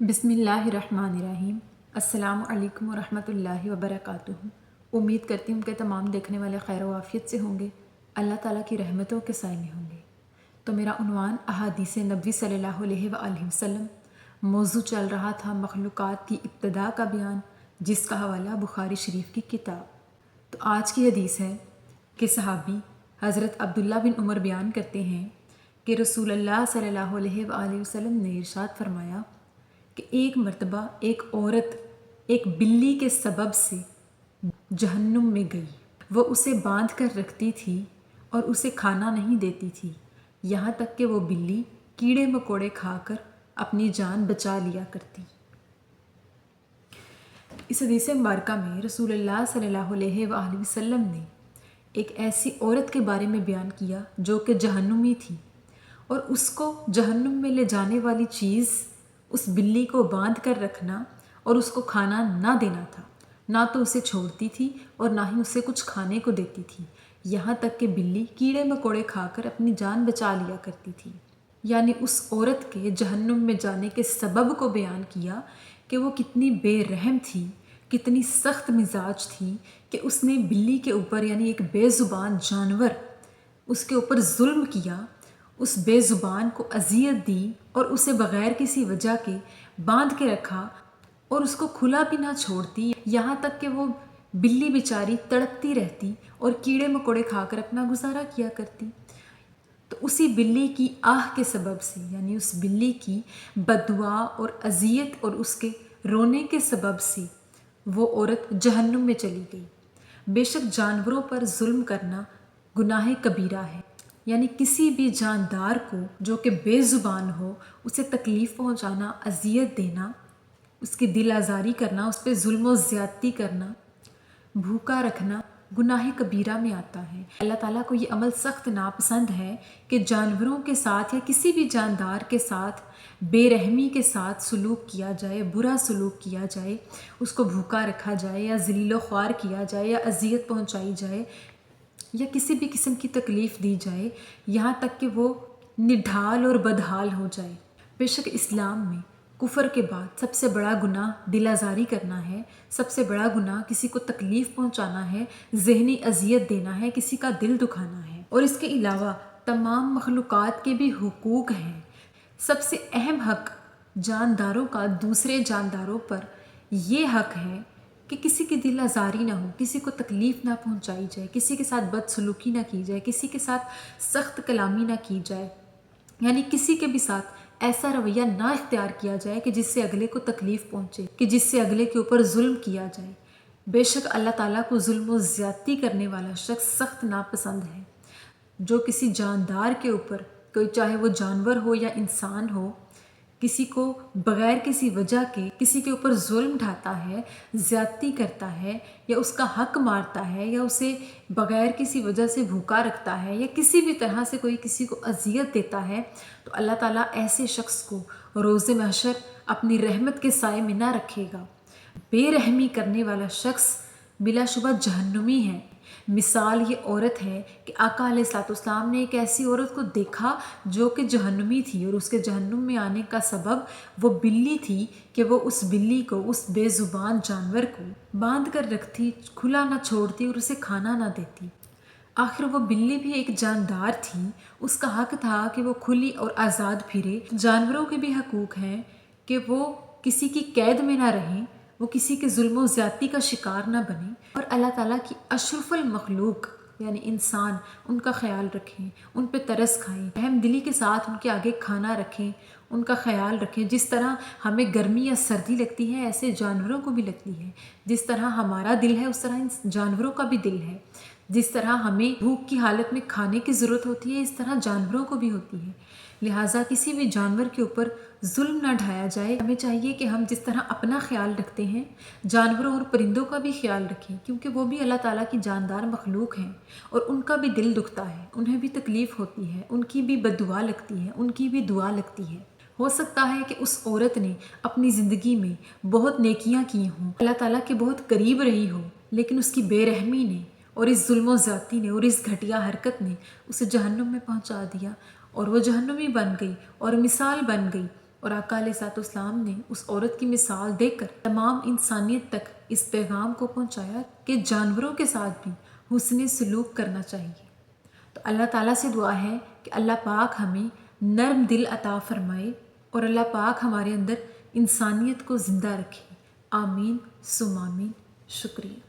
बिस्मिल्लाहिर्रहमानिर्रहीम। अस्सलामु अलैकुम वरहमतुल्लाहि वबरकातुहू। उम्मीद करती हूँ कि तमाम देखने वाले खैर व आफियत से होंगे, अल्लाह ताला की रहमतों के साए में होंगे। तो मेरा उन्वान अहादीस नबी सल्लल्लाहु अलैहि वसल्लम। मौजू चल रहा था मखलूक़ात की इब्तिदा का बयान, जिसका हवाला बुखारी शरीफ की किताब। तो आज की हदीस है कि सहाबी हज़रत अब्दुल्ला बिन उमर बयान करते हैं कि रसूलुल्लाह सल्लल्लाहु अलैहि वसल्लम ने इरशाद फरमाया कि एक मर्तबा एक औरत एक बिल्ली के सबब से जहन्नुम में गई। वो उसे बांध कर रखती थी और उसे खाना नहीं देती थी, यहाँ तक कि वो बिल्ली कीड़े मकोड़े खाकर अपनी जान बचा लिया करती। इस हदीस मुबारका में रसूलुल्लाह सल्लल्लाहु अलैहि वसल्लम ने एक ऐसी औरत के बारे में बयान किया जो कि जहन्नुमी थी, और उसको जहन्नुम में ले जाने वाली चीज़ उस बिल्ली को बांध कर रखना और उसको खाना ना देना था। ना तो उसे छोड़ती थी और ना ही उसे कुछ खाने को देती थी, यहाँ तक कि बिल्ली कीड़े मकोड़े खाकर अपनी जान बचा लिया करती थी। यानी उस औरत के जहन्नुम में जाने के सबब को बयान किया कि वो कितनी बेरहम थी, कितनी सख्त मिजाज थी कि उसने बिल्ली के ऊपर यानी एक बेज़ुबान जानवर उसके ऊपर जुल्म किया, उस बेज़ुबान को अजियत दी और उसे बग़ैर किसी वजह के बांध के रखा और उसको खुला भी ना छोड़ती, यहाँ तक कि वो बिल्ली बेचारी तड़पती रहती और कीड़े मकोड़े खाकर अपना गुजारा किया करती। तो उसी बिल्ली की आह के सबब से, यानी उस बिल्ली की बददुआ और अजियत और उसके रोने के सबब से वो औरत जहन्नुम में चली गई। बेशक जानवरों पर जुल्म करना गुनाह कबीरा है, यानी किसी भी जानदार को जो कि बेज़ुबान हो उसे तकलीफ़ पहुंचाना, अजियत देना, उसकी दिल आज़ारी करना, उस पर जुल्म व ज़्यादती करना, भूखा रखना गुनाह कबीरा में आता है। अल्लाह ताला को ये अमल सख्त नापसंद है कि जानवरों के साथ या किसी भी जानदार के साथ बेरहमी के साथ सलूक किया जाए, बुरा सलूक किया जाए, उसको भूखा रखा जाए या ज़लील ख्वार किया जाए या अजियत पहुंचाई जाए या किसी भी किस्म की तकलीफ़ दी जाए, यहाँ तक कि वो निढाल और बदहाल हो जाए। बेशक इस्लाम में कुफ़र के बाद सबसे बड़ा गुनाह दिल आज़ारी करना है, सबसे बड़ा गुनाह किसी को तकलीफ़ पहुंचाना है, ज़हनी अजियत देना है, किसी का दिल दुखाना है। और इसके अलावा तमाम मखलूक़ात के भी हुकूक हैं। सबसे अहम हक़ जानदारों का दूसरे जानदारों पर ये हक़ है कि किसी की दिल आज़ारी ना हो, किसी को तकलीफ़ ना पहुंचाई जाए, किसी के साथ बदसलूकी ना की जाए, किसी के साथ सख्त कलामी ना की जाए, यानी किसी के भी साथ ऐसा रवैया ना इख्तियार किया जाए कि जिससे अगले को तकलीफ़ पहुँचे, कि जिससे अगले के ऊपर जुल्म किया जाए। बेशक अल्लाह ताला को जुल्म व ज़्यादती करने वाला शख्स सख्त नापसंद है। जो किसी जानदार के ऊपर, कोई चाहे वो जानवर हो या इंसान हो, किसी को बग़ैर किसी वजह के किसी के ऊपर जुल्म ढाता है, ज़्यादती करता है या उसका हक़ मारता है या उसे बग़ैर किसी वजह से भूखा रखता है या किसी भी तरह से कोई किसी को अजियत देता है, तो अल्लाह ताला ऐसे शख्स को रोज़े महशर अपनी रहमत के साए में ना रखेगा। बेरहमी करने वाला शख्स बिलाशुबा जहन्नुमी है। मिसाल ये औरत है कि आका अलैहिस्सलाम ने एक ऐसी औरत को देखा जो कि जहन्नुमी थी, और उसके जहन्नुम में आने का सबब वो बिल्ली थी कि वो उस बिल्ली को, उस बेज़ुबान जानवर को बांध कर रखती, खुला ना छोड़ती और उसे खाना ना देती। आखिर वो बिल्ली भी एक जानदार थी, उसका हक़ था कि वो खुली और आज़ाद फिरे। जानवरों के भी हकूक़ हैं कि वो किसी की कैद में ना रहें, वो किसी के जुल्म व ज़्यादती का शिकार ना बने, और अल्लाह ताला की अशरफुल मखलूक यानी इंसान, उनका ख्याल रखें, उन पे तरस खाएं, रहम दिली के साथ उनके आगे खाना रखें, उनका ख्याल रखें। जिस तरह हमें गर्मी या सर्दी लगती है ऐसे जानवरों को भी लगती है। जिस तरह हमारा दिल है उस तरह इन जानवरों का भी दिल है। जिस तरह हमें भूख की हालत में खाने की ज़रूरत होती है, इस तरह जानवरों को भी होती है। लिहाजा किसी भी जानवर के ऊपर जुल्म ना ढाया जाए। हमें चाहिए कि हम जिस तरह अपना ख्याल रखते हैं, जानवरों और परिंदों का भी ख्याल रखें, क्योंकि वो भी अल्लाह ताला की जानदार मखलूक हैं और उनका भी दिल दुखता है, उन्हें भी तकलीफ़ होती है, उनकी भी बद्दुआ लगती है, उनकी भी दुआ लगती है। हो सकता है कि उस औरत ने अपनी ज़िंदगी में बहुत नेकियां की हों, अल्लाह ताला के बहुत करीब रही हो, लेकिन उसकी बेरहमी ने और इस जुल्म व ज़्यादती ने और इस घटिया हरकत ने उसे जहन्नुम में पहुंचा दिया, और वो जहन्नुमी बन गई और मिसाल बन गई اور آقا علیہ السلام نے اس عورت کی مثال دے کر تمام انسانیت تک اس پیغام کو پہنچایا کہ جانوروں کے ساتھ بھی حسن سلوک کرنا چاہیے۔ تو اللہ تعالیٰ سے دعا ہے کہ اللہ پاک ہمیں نرم دل عطا فرمائے اور اللہ پاک ہمارے اندر انسانیت کو زندہ رکھے۔ آمین ثم آمین۔ شکریہ۔